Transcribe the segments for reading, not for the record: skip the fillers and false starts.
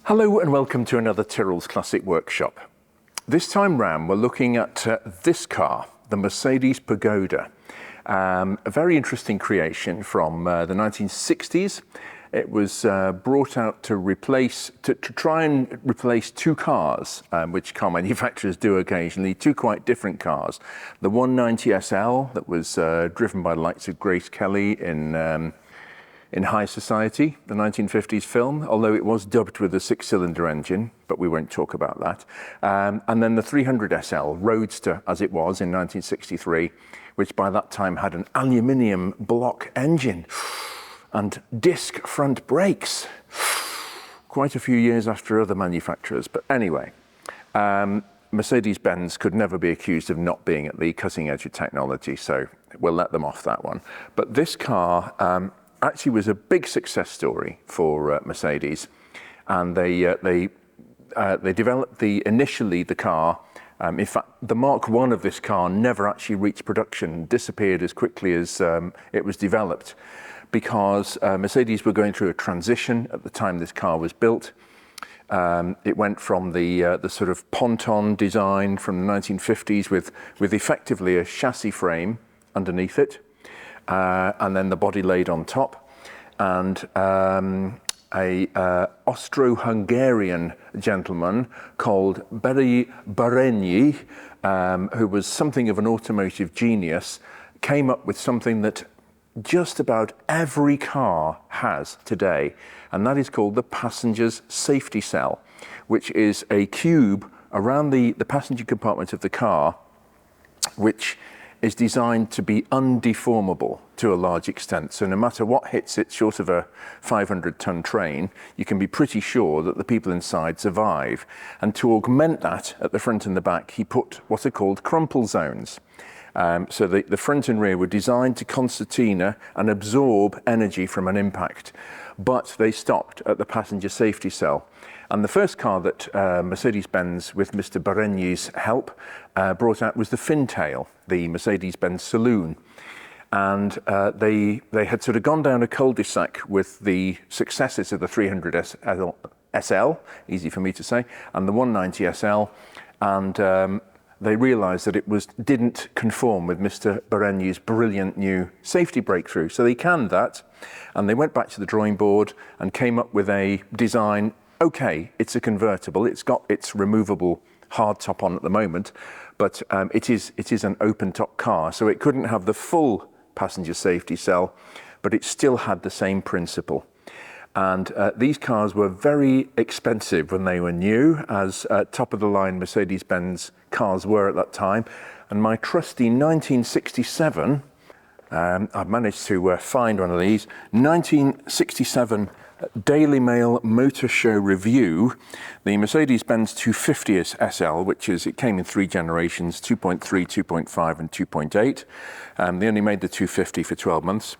Hello and welcome to another Tyrrell's Classic Workshop. This time round we're looking at this car, the Mercedes Pagoda. A very interesting creation from the 1960s. It was brought out to try and replace two cars, which car manufacturers do occasionally, two quite different cars. The 190SL that was driven by the likes of Grace Kelly in High Society, the 1950s film, although it was dubbed with a six-cylinder engine, but we won't talk about that. And then the 300SL, Roadster as it was in 1963, which by that time had an aluminium block engine and disc front brakes. Quite a few years after other manufacturers, but anyway. Mercedes-Benz could never be accused of not being at the cutting edge of technology, so we'll let them off that one. But this car actually was a big success story for Mercedes, and they developed initially the car. In fact, the Mark I of this car never actually reached production, disappeared as quickly as it was developed, because Mercedes were going through a transition at the time this car was built. It went from the sort of ponton design from the 1950s with effectively a chassis frame underneath it, and then the body laid on top, and a Austro-Hungarian gentleman called Berényi, who was something of an automotive genius, came up with something that just about every car has today, and that is called the passenger's safety cell, which is a cube around the passenger compartment of the car, which is designed to be undeformable to a large extent. So no matter what hits it, short of a 500-ton train, you can be pretty sure that the people inside survive. And to augment that, at the front and the back, he put what are called crumple zones. So the front and rear were designed to concertina and absorb energy from an impact, but they stopped at the passenger safety cell. And the first car that Mercedes-Benz, with Mr. Berényi's help, brought out was the Fintail, the Mercedes-Benz Saloon. And they had sort of gone down a cul-de-sac with the successors of the 300SL, easy for me to say, and the 190SL, and they realised that it didn't conform with Mr. Berényi's brilliant new safety breakthrough. So they canned that, and they went back to the drawing board and came up with a design. Okay, it's a convertible. It's got its removable hard top on at the moment, but it is an open top car, so it couldn't have the full passenger safety cell, but it still had the same principle. And these cars were very expensive when they were new, as top-of-the-line Mercedes-Benz cars were at that time. And my trusty 1967, I've managed to find one of these, 1967 Daily Mail Motor Show Review, the Mercedes-Benz 250SL, it came in three generations, 2.3, 2.5 and 2.8. They only made the 250 for 12 months.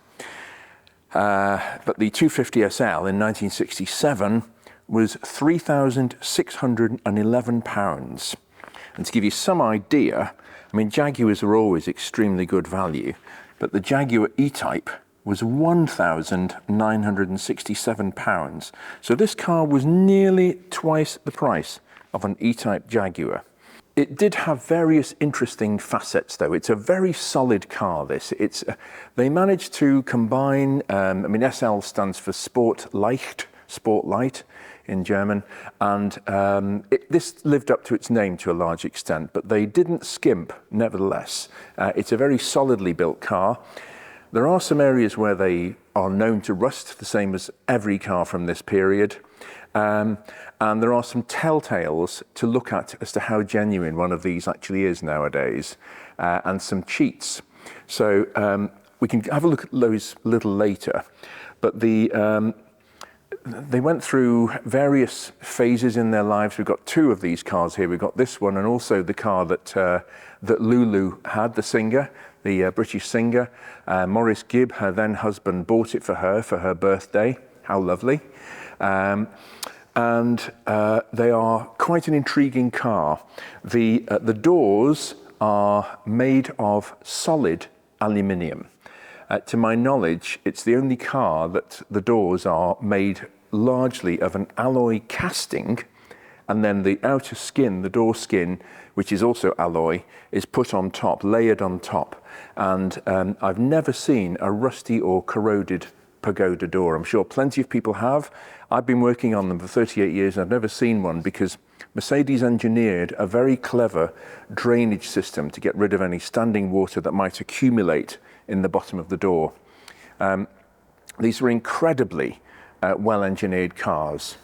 But the 250SL in 1967 was £3,611. And to give you some idea, I mean, Jaguars are always extremely good value, but the Jaguar E-Type was £1,967. So this car was nearly twice the price of an E-Type Jaguar. It did have various interesting facets, though. It's a very solid car, this. They managed to combine, SL stands for Sport Leicht in German, and this lived up to its name to a large extent, but they didn't skimp, nevertheless. It's a very solidly built car. There are some areas where they are known to rust, the same as every car from this period. And there are some telltales to look at as to how genuine one of these actually is nowadays, and some cheats. So we can have a look at those a little later. But they went through various phases in their lives. We've got two of these cars here. We've got this one and also the car that Lulu had, the singer, the British singer. Maurice Gibb, her then husband, bought it for her birthday. How lovely. And they are quite an intriguing car. The doors are made of solid aluminium. To my knowledge, it's the only car that the doors are made largely of an alloy casting, and then the outer skin, the door skin, which is also alloy, is put on top, layered on top. And I've never seen a rusty or corroded Pagoda door. I'm sure plenty of people have. I've been working on them for 38 years and I've never seen one, because Mercedes engineered a very clever drainage system to get rid of any standing water that might accumulate in the bottom of the door. These were incredibly well-engineered cars.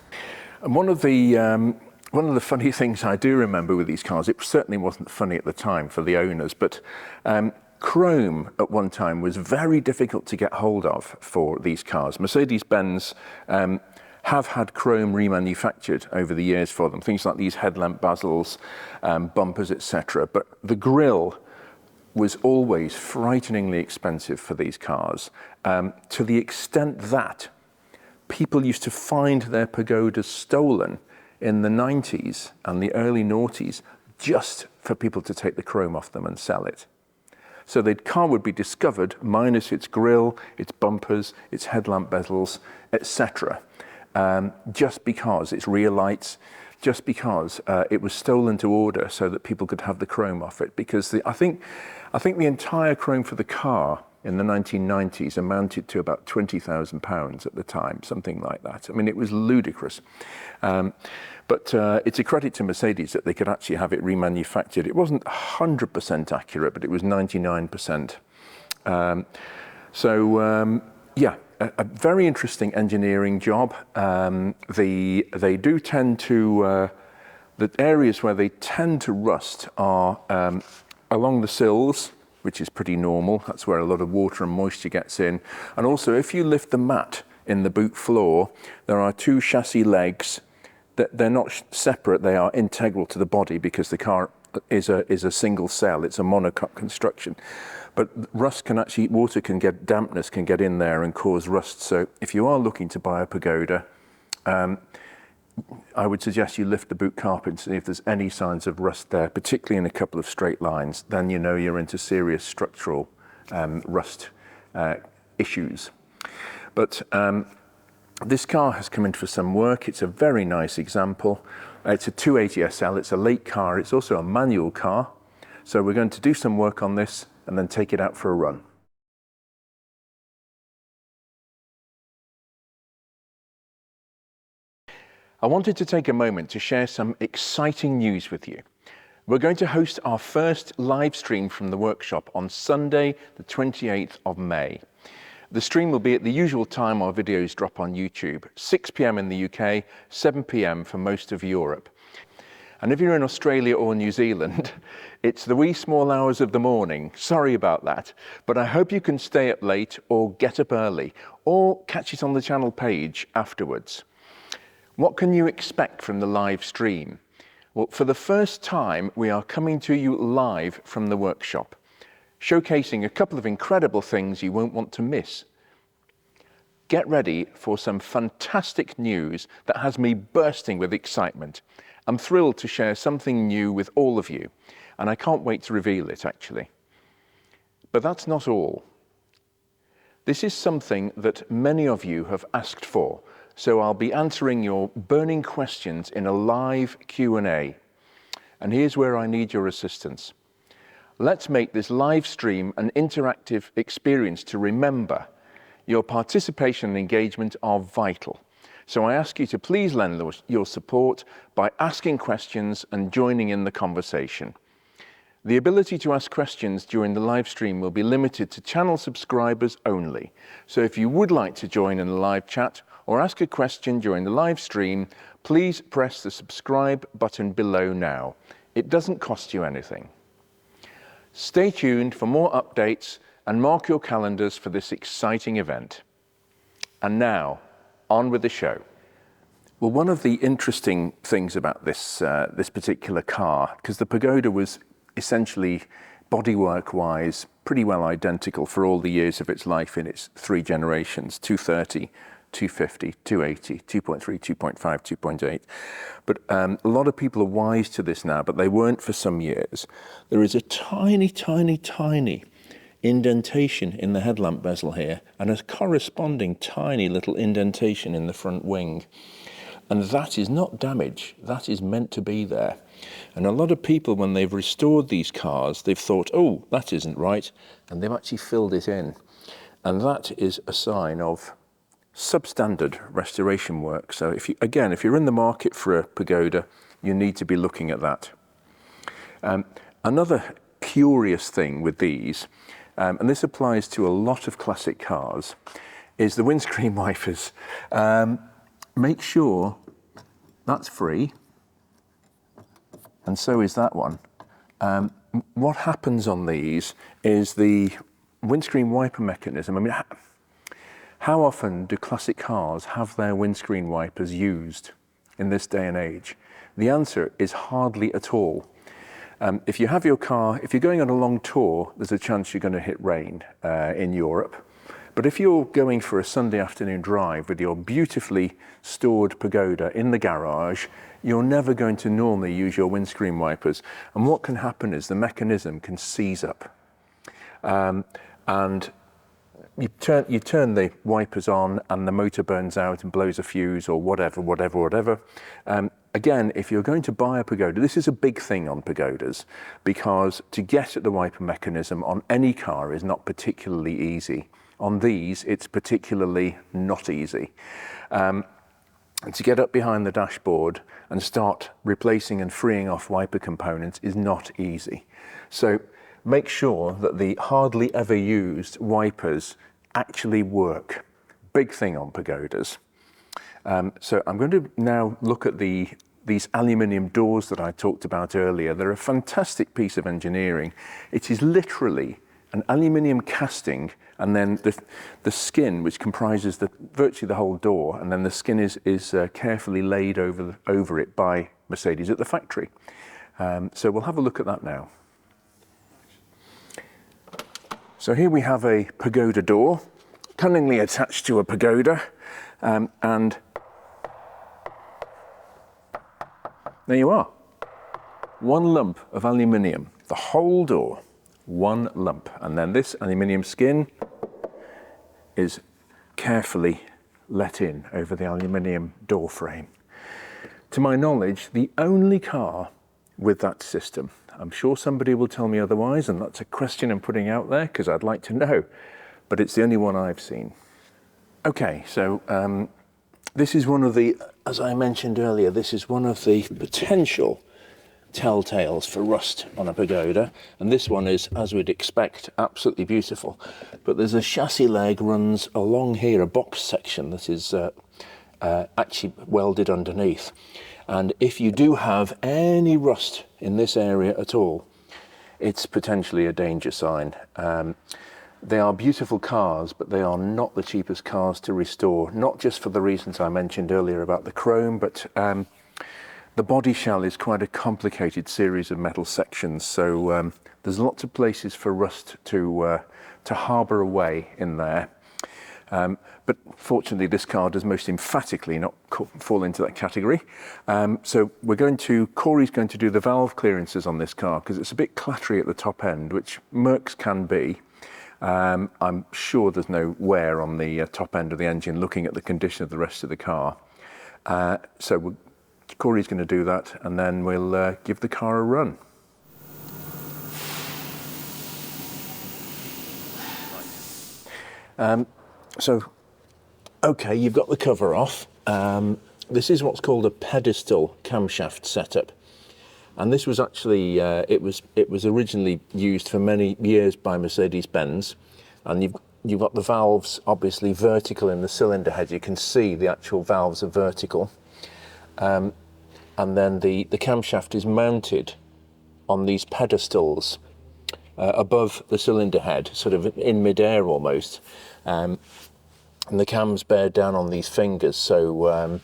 And one of the funny things I do remember with these cars, it certainly wasn't funny at the time for the owners, but chrome at one time was very difficult to get hold of for these cars. Mercedes-Benz have had chrome remanufactured over the years for them, things like these headlamp bezels, bumpers, etc. But the grille was always frighteningly expensive for these cars, to the extent that people used to find their Pagodas stolen in the 90s and the early noughties just for people to take the chrome off them and sell it. So the car would be discovered minus its grille, its bumpers, its headlamp bezels, etc. Just because its rear lights, just because it was stolen to order so that people could have the chrome off it. Because I think the entire chrome for the car in the 1990s amounted to about £20,000 at the time, something like that. I mean, it was ludicrous. But it's a credit to Mercedes that they could actually have it remanufactured. It wasn't 100% accurate, but it was 99%. Yeah, a very interesting engineering job. They do tend to, the areas where they tend to rust are along the sills, which is pretty normal. That's where a lot of water and moisture gets in. And also, if you lift the mat in the boot floor, there are two chassis legs. They're not separate, they are integral to the body, because the car is a single cell, it's a monocoque construction. But rust can actually, dampness can get in there and cause rust. So if you are looking to buy a Pagoda, I would suggest you lift the boot carpet and see if there's any signs of rust there, particularly in a couple of straight lines. Then you know you're into serious structural rust issues. But this car has come in for some work. It's a very nice example. It's a 280SL, it's a late car, it's also a manual car. So we're going to do some work on this and then take it out for a run. I wanted to take a moment to share some exciting news with you. We're going to host our first live stream from the workshop on Sunday, the 28th of May. The stream will be at the usual time our videos drop on YouTube, 6 p.m. in the UK, 7 p.m. for most of Europe. And if you're in Australia or New Zealand, it's the wee small hours of the morning. Sorry about that, but I hope you can stay up late or get up early or catch it on the channel page afterwards. What can you expect from the live stream? Well, for the first time, we are coming to you live from the workshop, showcasing a couple of incredible things you won't want to miss. Get ready for some fantastic news that has me bursting with excitement. I'm thrilled to share something new with all of you, and I can't wait to reveal it, actually. But that's not all. This is something that many of you have asked for, so I'll be answering your burning questions in a live Q&A. And here's where I need your assistance. Let's make this live stream an interactive experience to remember. Your participation and engagement are vital. So I ask you to please lend your support by asking questions and joining in the conversation. The ability to ask questions during the live stream will be limited to channel subscribers only. So if you would like to join in the live chat or ask a question during the live stream, please press the subscribe button below now. It doesn't cost you anything. Stay tuned for more updates and mark your calendars for this exciting event. And now, on with the show. Well, one of the interesting things about this particular car, because the Pagoda was essentially bodywork-wise pretty well identical for all the years of its life in its three generations, 230, 250, 280, 2.3, 2.5, 2.8. But a lot of people are wise to this now, but they weren't for some years. There is a tiny, tiny, tiny indentation in the headlamp bezel here and a corresponding tiny little indentation in the front wing. And that is not damage, that is meant to be there. And a lot of people, when they've restored these cars, they've thought, oh, that isn't right, and they've actually filled it in. And that is a sign of substandard restoration work. So if you're in the market for a Pagoda, you need to be looking at that. Another curious thing with these, and this applies to a lot of classic cars, is the windscreen wipers. Make sure that's free, and so is that one. What happens on these is the windscreen wiper mechanism. I mean, how often do classic cars have their windscreen wipers used in this day and age? The answer is hardly at all. If you have your car, if you're going on a long tour, there's a chance you're going to hit rain in Europe. But if you're going for a Sunday afternoon drive with your beautifully stored Pagoda in the garage, you're never going to normally use your windscreen wipers. And what can happen is the mechanism can seize up. And you turn the wipers on and the motor burns out and blows a fuse or whatever. Again, if you're going to buy a Pagoda, this is a big thing on Pagodas, because to get at the wiper mechanism on any car is not particularly easy. On these, it's particularly not easy. And to get up behind the dashboard and start replacing and freeing off wiper components is not easy. So make sure that the hardly ever used wipers actually work. Big thing on Pagodas. So I'm going to now look at these aluminium doors that I talked about earlier. They're a fantastic piece of engineering. It is literally an aluminium casting, and then the skin, which comprises virtually the whole door, and then the skin is carefully laid over it by Mercedes at the factory. So we'll have a look at that now. So here we have a Pagoda door, cunningly attached to a Pagoda, and there you are. One lump of aluminium, the whole door, one lump. And then this aluminium skin is carefully let in over the aluminium door frame. To my knowledge, the only car with that system. I'm sure somebody will tell me otherwise, and that's a question I'm putting out there because I'd like to know, but it's the only one I've seen. Okay, so this is one of the, as I mentioned earlier, this is one of the potential telltales for rust on a Pagoda, and this one is, as we'd expect, absolutely beautiful. But there's a chassis leg runs along here, a box section that is actually welded underneath. And if you do have any rust in this area at all, it's potentially a danger sign. They are beautiful cars, but they are not the cheapest cars to restore, not just for the reasons I mentioned earlier about the chrome, but the body shell is quite a complicated series of metal sections, so there's lots of places for rust to harbour away in there. But fortunately, this car does most emphatically not fall into that category. So Corey's going to do the valve clearances on this car because it's a bit clattery at the top end, which Mercs can be. I'm sure there's no wear on the top end of the engine looking at the condition of the rest of the car. Corey's going to do that, and then we'll give the car a run. Okay, you've got the cover off. This is what's called a pedestal camshaft setup, and this was actually it was originally used for many years by Mercedes-Benz, and you've got the valves obviously vertical in the cylinder head. You can see the actual valves are vertical, and then the camshaft is mounted on these pedestals above the cylinder head, sort of in midair almost. And the cams bear down on these fingers, so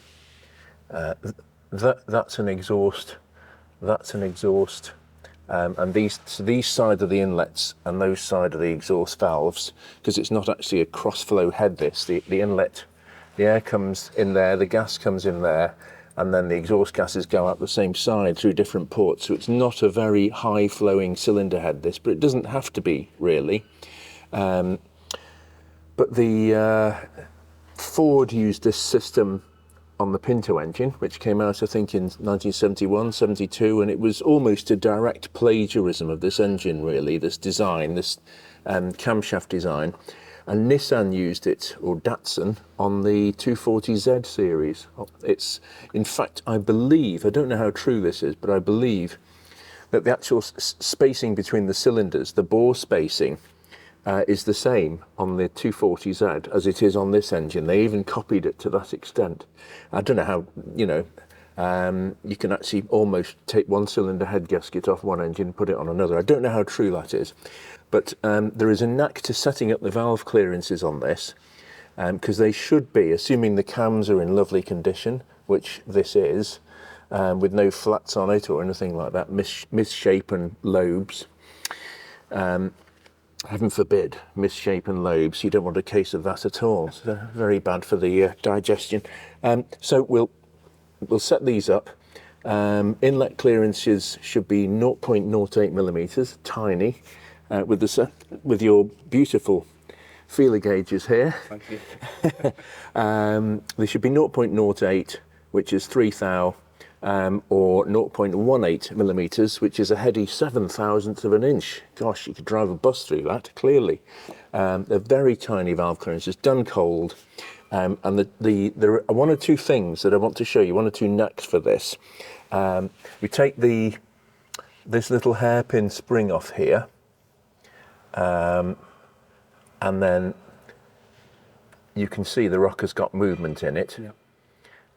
that's an exhaust, and these side of the inlets and those side of the exhaust valves, because it's not actually a cross-flow head. The inlet, the air comes in there, the gas comes in there, and then the exhaust gases go out the same side through different ports. So it's not a very high-flowing cylinder head, this, but it doesn't have to be really. But the Ford used this system on the Pinto engine, which came out, I think, in 1971, 72, and it was almost a direct plagiarism of this engine, really, this design, this camshaft design. And Nissan used it, or Datsun, on the 240Z series. It's, in fact, I believe, I don't know how true this is, but I believe that the actual spacing between the cylinders, the bore spacing, is the same on the 240Z as it is on this engine. They even copied it to that extent. I don't know how, you know, you can actually almost take one cylinder head gasket off one engine and put it on another. I don't know how true that is. But there is a knack to setting up the valve clearances on this, because they should be, assuming the cams are in lovely condition, which this is, with no flats on it or anything like that, misshapen lobes. Heaven forbid, misshapen lobes. You don't want a case of that at all. It's very bad for the digestion. So we'll set these up. Inlet clearances should be 0.08 millimeters, tiny. With your beautiful feeler gauges here. Thank you. They should be 0.08, which is 3 thou, or 0.18 millimeters, which is a heady 7/1000th of an inch. Gosh, you could drive a bus through that, clearly. They're very tiny valve clearances, done cold. And there are one or two things that I want to show you, one or two knacks for this. We take this little hairpin spring off here, and then you can see the rocker's got movement in it. Yep.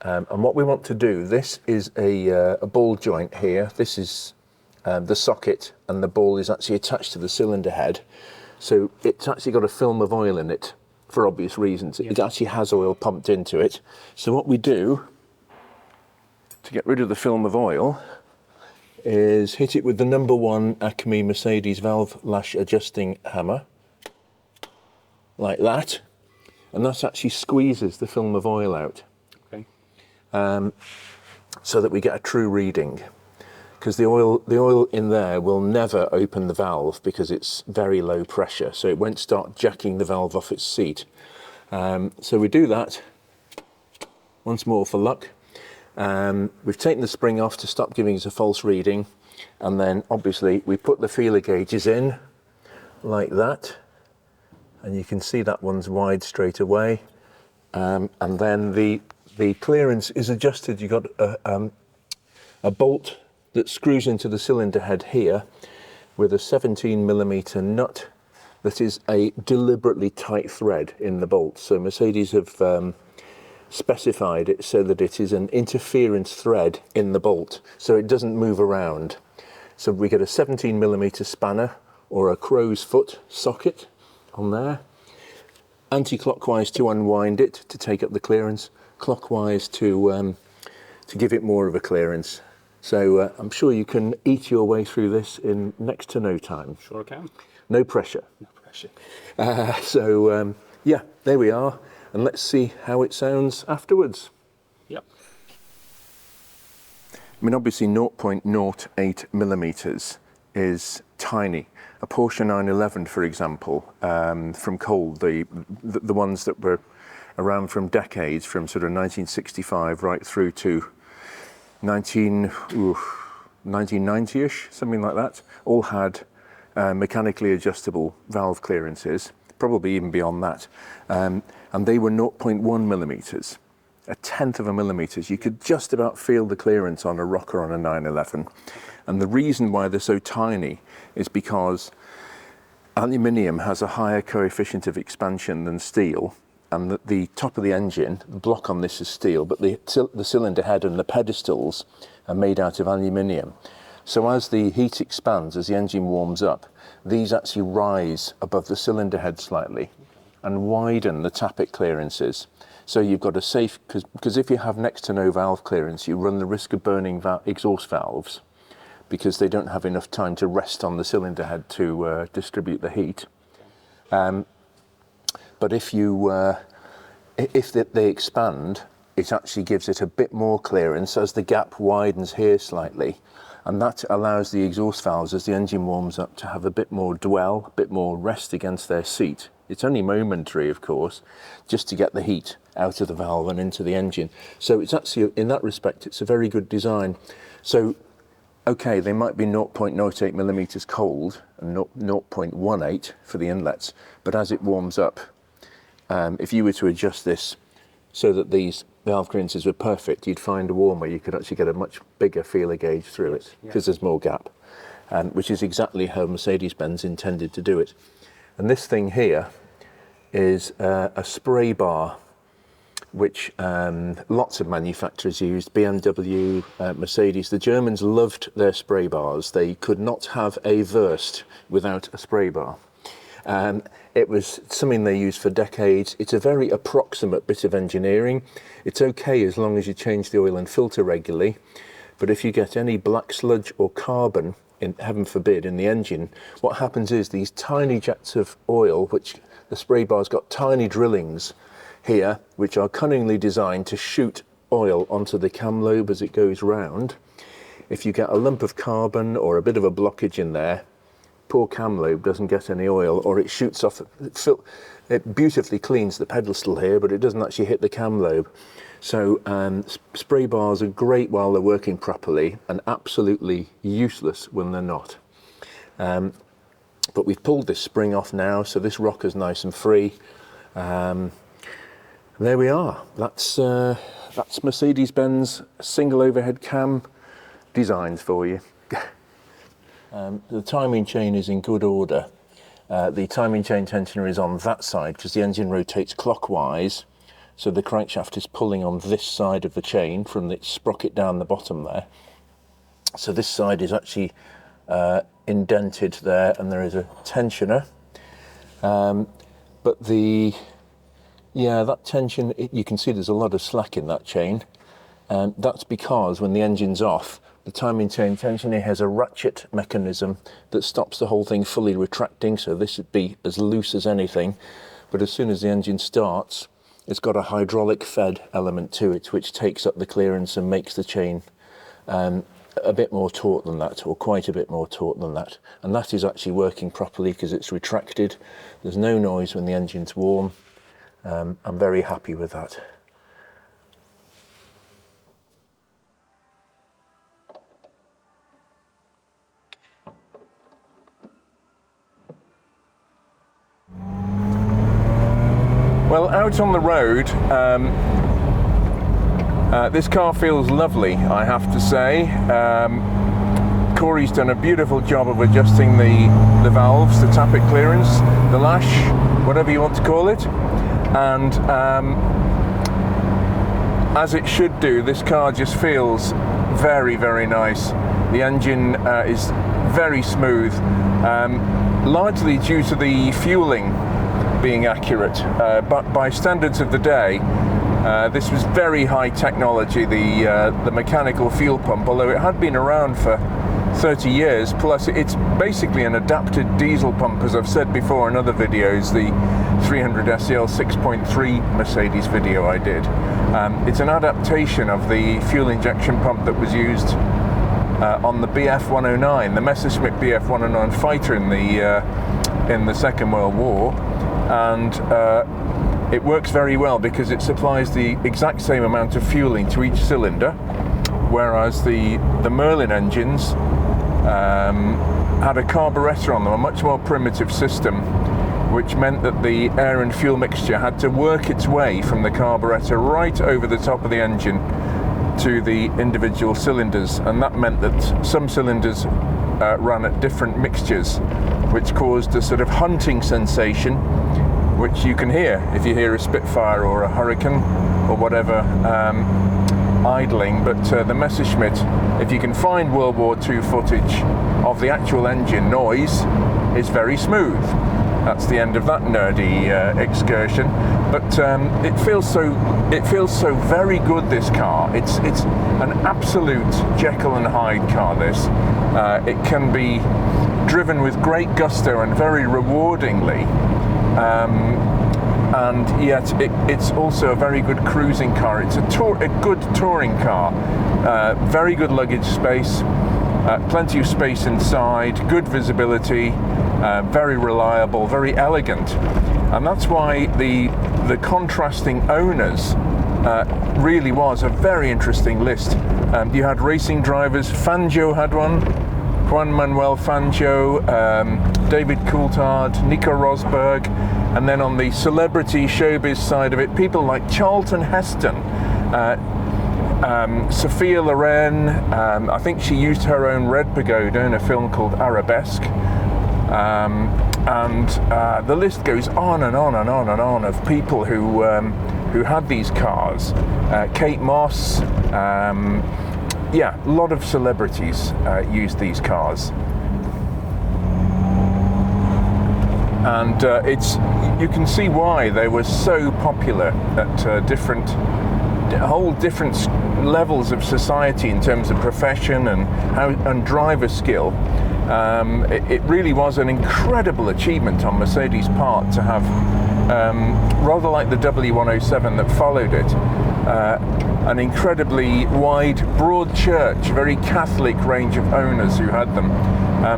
And what we want to do, this is a ball joint here. This is the socket, and the ball is actually attached to the cylinder head. So it's actually got a film of oil in it for obvious reasons. Yep. It actually has oil pumped into it. So what we do to get rid of the film of oil is hit it with the #1 Acme Mercedes valve lash adjusting hammer, like that, and that actually squeezes the film of oil out. Okay. So that we get a true reading, because the oil in there will never open the valve because it's very low pressure, so it won't start jacking the valve off its seat. So we do that once more for luck. We've taken the spring off to stop giving us a false reading, and then obviously we put the feeler gauges in like that, and you can see that one's wide straight away, and then the clearance is adjusted. You've got a bolt that screws into the cylinder head here with a 17mm nut that is a deliberately tight thread in the bolt. So Mercedes have specified it so that it is an interference thread in the bolt, so it doesn't move around. So we get a 17mm spanner or a crow's foot socket on there, anti-clockwise to unwind it to take up the clearance, clockwise to give it more of a clearance. So I'm sure you can eat your way through this in next to no time. Sure can. No pressure. No pressure. Yeah, there we are. And let's see how it sounds afterwards. Yep. I mean, obviously 0.08 millimeters is tiny. A Porsche 911, for example, from Cole, the ones that were around from decades, from sort of 1965 right through to 1990-ish, something like that, all had mechanically adjustable valve clearances, probably even beyond that. And they were 0.1 millimeters, a tenth of a millimeter. You could just about feel the clearance on a rocker on a 911. And the reason why they're so tiny is because aluminium has a higher coefficient of expansion than steel, and the top of the engine, the block on this is steel, but the cylinder head and the pedestals are made out of aluminium. So as the heat expands, as the engine warms up, these actually rise above the cylinder head slightly and widen the tappet clearances. So you've got a safe, because if you have next to no valve clearance, you run the risk of burning exhaust valves because they don't have enough time to rest on the cylinder head to distribute the heat. But if they expand, it actually gives it a bit more clearance as the gap widens here slightly. And that allows the exhaust valves, as the engine warms up, to have a bit more dwell, a bit more rest against their seat. It's only momentary, of course, just to get the heat out of the valve and into the engine. So it's actually, in that respect, it's a very good design. So, okay, they might be 0.08 millimeters cold and 0.18 for the inlets, but as it warms up, if you were to adjust this so that these valve clearances were perfect, you'd find a warmer, you could actually get a much bigger feeler gauge through it, because there's more gap, which is exactly how Mercedes-Benz intended to do it. And this thing here is a spray bar, which lots of manufacturers used, BMW, Mercedes. The Germans loved their spray bars. They could not have a Wurst without a spray bar. It was something they used for decades. It's a very approximate bit of engineering. It's okay as long as you change the oil and filter regularly, but if you get any black sludge or carbon, in, heaven forbid, in the engine, what happens is these tiny jets of oil, which the spray bar's got tiny drillings here, which are cunningly designed to shoot oil onto the cam lobe as it goes round. If you get a lump of carbon or a bit of a blockage in there, poor cam lobe doesn't get any oil, or it shoots off, it beautifully cleans the pedestal here, but it doesn't actually hit the cam lobe. So spray bars are great while they're working properly and absolutely useless when they're not. But we've pulled this spring off now, so this rocker's nice and free. There we are. That's Mercedes-Benz single overhead cam designs for you. The timing chain is in good order. The timing chain tensioner is on that side because the engine rotates clockwise, so the crankshaft is pulling on this side of the chain from the sprocket down the bottom there. So this side is actually indented there, and there is a tensioner. But that tension, you can see there's a lot of slack in that chain. That's because when the engine's off, the timing chain tensioner has a ratchet mechanism that stops the whole thing fully retracting, so this would be as loose as anything. But as soon as the engine starts, it's got a hydraulic fed element to it, which takes up the clearance and makes the chain a bit more taut than that, or quite a bit more taut than that. And that is actually working properly because it's retracted. There's no noise when the engine's warm. I'm very happy with that. Well, out on the road, this car feels lovely, I have to say. Corey's done a beautiful job of adjusting the valves, the tappet clearance, the lash, whatever you want to call it. And as it should do, this car just feels very, very nice. The engine is very smooth, largely due to the fueling being accurate, but by standards of the day, this was very high technology, the mechanical fuel pump, although it had been around for 30 years, plus it's basically an adapted diesel pump, as I've said before in other videos, the 300SL 6.3 Mercedes video I did. It's an adaptation of the fuel injection pump that was used on the BF109, the Messerschmitt BF109 fighter in the Second World War. And it works very well because it supplies the exact same amount of fueling to each cylinder, whereas the Merlin engines had a carburettor on them, a much more primitive system, which meant that the air and fuel mixture had to work its way from the carburettor right over the top of the engine to the individual cylinders, and that meant that some cylinders ran at different mixtures, which caused a sort of hunting sensation, which you can hear if you hear a Spitfire or a Hurricane or whatever idling. But the Messerschmitt, if you can find World War II footage of the actual engine noise, is very smooth. That's the end of that nerdy excursion. But it feels so very good, this car. It's an absolute Jekyll and Hyde car, this. It can be driven with great gusto and very rewardingly. And yet it's also a very good cruising car. It's a good touring car, very good luggage space, Plenty of space inside, good visibility, very reliable, very elegant. And that's why the contrasting owners really was a very interesting list. You had racing drivers. Fangio had one, Juan Manuel Fangio, David Coulthard, Nico Rosberg, and then on the celebrity showbiz side of it, people like Charlton Heston, Sophia Loren. I think she used her own red Pagoda in a film called Arabesque. And the list goes on and on and on and on of people who had these cars. Kate Moss, yeah, a lot of celebrities used these cars. And you can see why they were so popular at different levels of society in terms of profession and driver skill. It really was an incredible achievement on Mercedes' part to have, rather like the W107 that followed it, an incredibly wide, broad church, very Catholic range of owners who had them.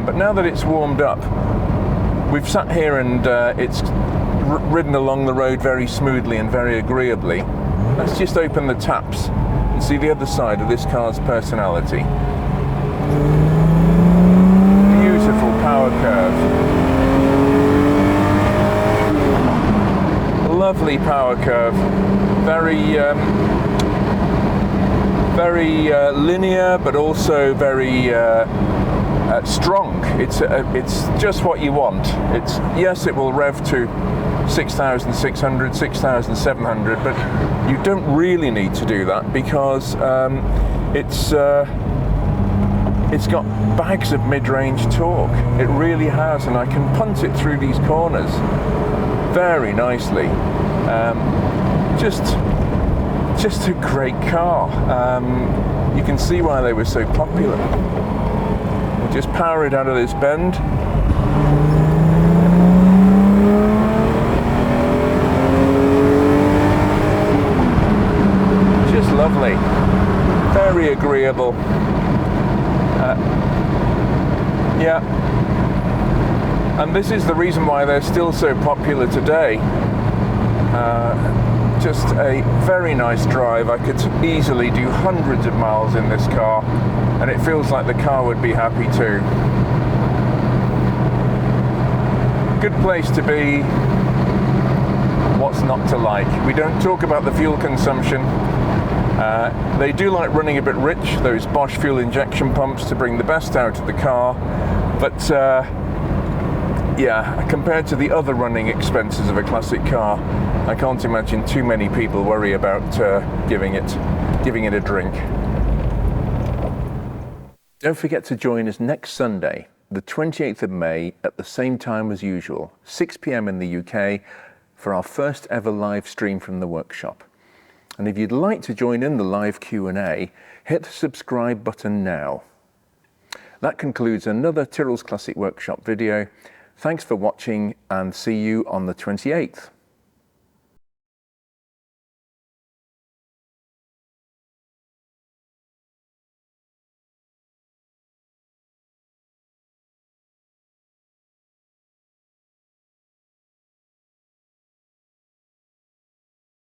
But now that it's warmed up, we've sat here and it's ridden along the road very smoothly and very agreeably. Let's just open the taps and see the other side of this car's personality. Beautiful power curve. Lovely power curve. Very linear, but also very strong. It's just what you want. Yes, it will rev to 6,600, 6,700, but you don't really need to do that because it's got bags of mid-range torque. It really has, and I can punt it through these corners very nicely. Just a great car. You can see why they were so popular. We'll just power it out of this bend. Just lovely. Very agreeable. Yeah. And this is the reason why they're still so popular today. Just a very nice drive. I could easily do hundreds of miles in this car, and it feels like the car would be happy too. Good place to be. What's not to like? We don't talk about the fuel consumption. They do like running a bit rich, those Bosch fuel injection pumps, to bring the best out of the car, but yeah, compared to the other running expenses of a classic car, I can't imagine too many people worry about giving it a drink. Don't forget to join us next Sunday, the 28th of May, at the same time as usual, 6 p.m. in the UK, for our first ever live stream from the workshop. And if you'd like to join in the live Q&A, hit the subscribe button now. That concludes another Tyrrell's Classic Workshop video. Thanks for watching, and see you on the 28th.